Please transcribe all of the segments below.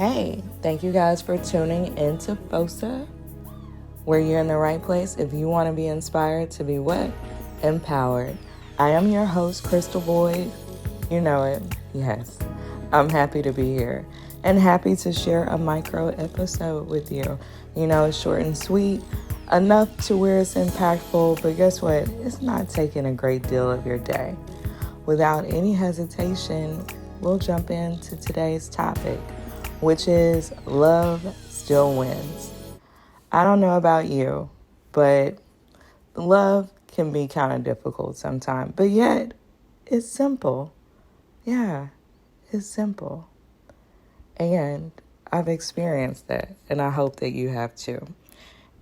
Hey, thank you guys for tuning into FOSA, where you're in the right place if you want to be inspired to be what? Empowered. I am your host, Crystal Boyd. You know it. Yes. I'm happy to be here and happy to share a micro episode with you. You know, it's short and sweet, enough to where it's impactful, but guess what? It's not taking a great deal of your day. Without any hesitation, we'll jump into today's topic, which is love still wins. I don't know about you, but love can be kind of difficult sometimes, but yet it's simple. Yeah, it's simple. And I've experienced that, and I hope that you have too.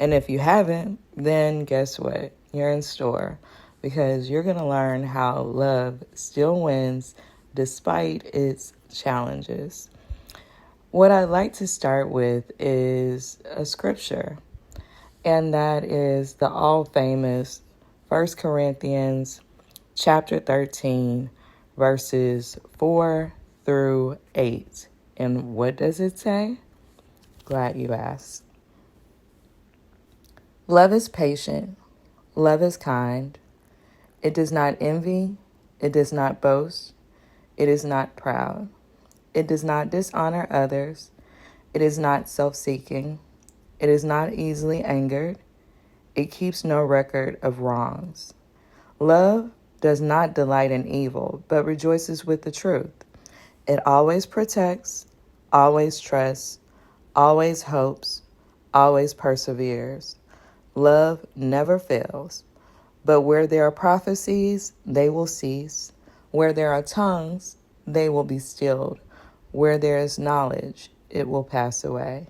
And if you haven't, then guess what? You're in store because you're going to learn how love still wins despite its challenges. What I'd like to start with is a scripture, and that is the all famous 1 Corinthians chapter 13, verses 4 through 8. And what does it say? Glad you asked. Love is patient. Love is kind. It does not envy. It does not boast. It is not proud. It does not dishonor others. It is not self-seeking. It is not easily angered. It keeps no record of wrongs. Love does not delight in evil, but rejoices with the truth. It always protects, always trusts, always hopes, always perseveres. Love never fails. But where there are prophecies, they will cease. Where there are tongues, they will be stilled. Where there is knowledge, it will pass away.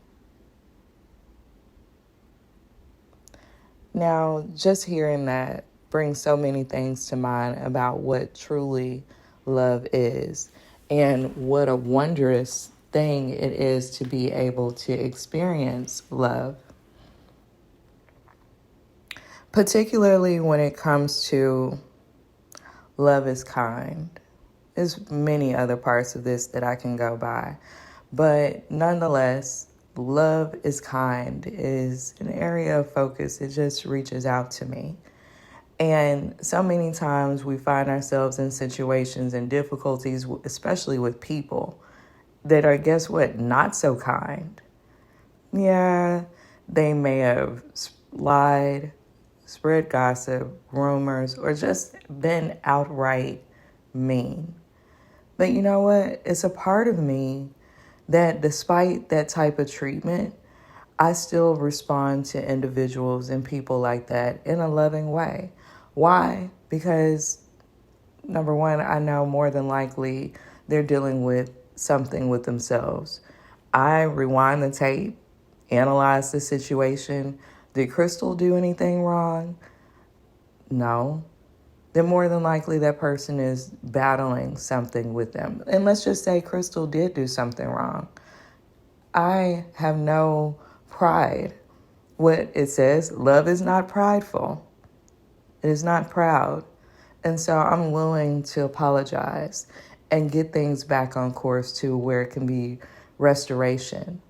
Now, just hearing that brings so many things to mind about what truly love is and what a wondrous thing it is to be able to experience love. Particularly when it comes to love is kind. There's many other parts of this that I can go by. But nonetheless, love is kind is an area of focus. It just reaches out to me. And so many times we find ourselves in situations and difficulties, especially with people, that are, guess what, not so kind. Yeah, they may have lied, spread gossip, rumors, or just been outright mean. But you know what? It's a part of me that despite that type of treatment, I still respond to individuals and people like that in a loving way. Why? Because, number one, I know more than likely they're dealing with something with themselves. I rewind the tape, analyze the situation. Did Crystal do anything wrong? No. Then more than likely that person is battling something with them. And let's just say Crystal did do something wrong. I have no pride. What it says, love is not prideful. It is not proud. And so I'm willing to apologize and get things back on course to where it can be restoration.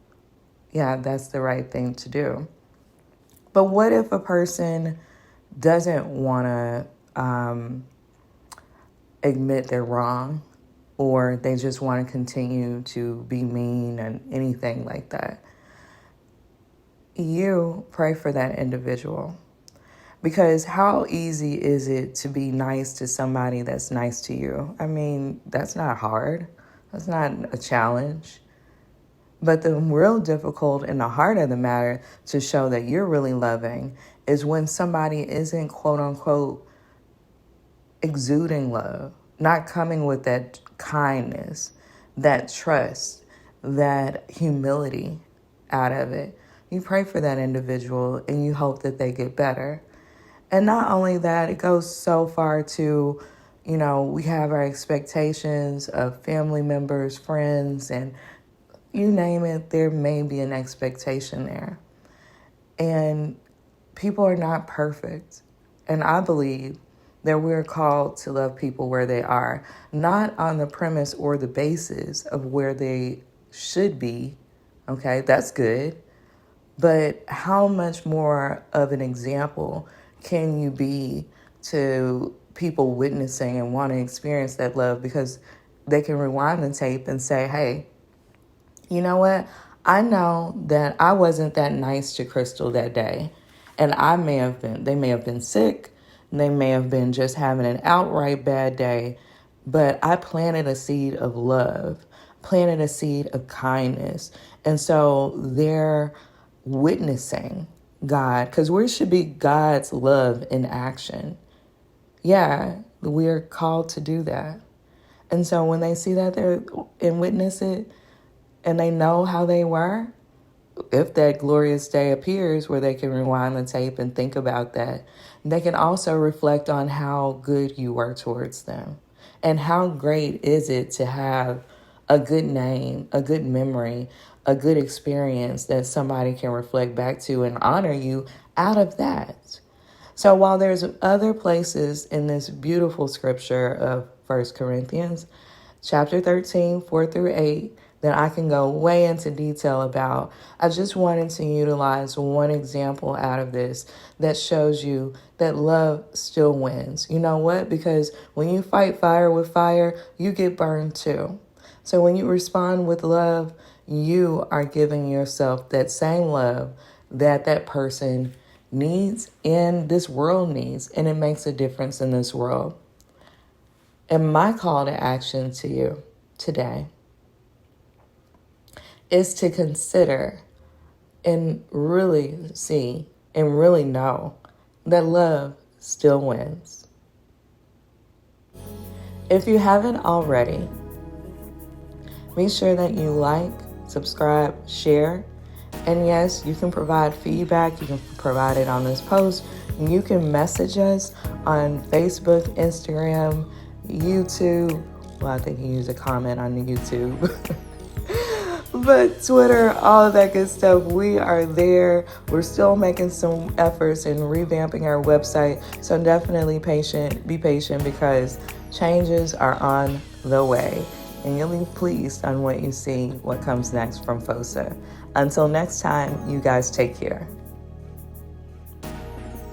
Yeah, that's the right thing to do. But what if a person doesn't want to admit they're wrong, or they just want to continue to be mean and anything like that? You pray for that individual. Because how easy is it to be nice to somebody that's nice to you? I mean, that's not hard. That's not a challenge. But the real difficult in the heart of the matter to show that you're really loving is when somebody isn't, quote unquote, exuding love, not coming with that kindness, that trust, that humility out of it. You pray for that individual and you hope that they get better. And not only that, it goes so far to, we have our expectations of family members, friends, and you name it, there may be an expectation there. And people are not perfect. And I believe that we're called to love people where they are, not on the premise or the basis of where they should be, Okay, that's good. But how much more of an example can you be to people witnessing and want to experience that love? Because they can rewind the tape and say, hey, you know what? I know that I wasn't that nice to Crystal that day. And they may have been sick. They may have been just having an outright bad day. But I planted a seed of love, planted a seed of kindness. And so they're witnessing God, because we should be God's love in action. Yeah, we're called to do that. And so when they see that they're and witness it, and they know how they were, if that glorious day appears where they can rewind the tape and think about that, they can also reflect on how good you were towards them. And how great is it to have a good name, a good memory, a good experience that somebody can reflect back to and honor you out of that. So while there's other places in this beautiful scripture of 1 Corinthians, chapter 13, 4 through 8, that I can go way into detail about, I just wanted to utilize one example out of this that shows you that love still wins. You know what? Because when you fight fire with fire, you get burned too. So when you respond with love, you are giving yourself that same love that that person needs and this world needs, and it makes a difference in this world. And my call to action to you today is to consider and really see and really know that love still wins. If you haven't already, make sure that you like, subscribe, share. And yes, you can provide feedback. You can provide it on this post. You can message us on Facebook, Instagram, YouTube. Well, I think you use a comment on the YouTube. But Twitter, all of that good stuff, we are there. We're still making some efforts in revamping our website. So definitely be patient, because changes are on the way. And you'll be pleased on what you see, what comes next from FOSA. Until next time, you guys take care.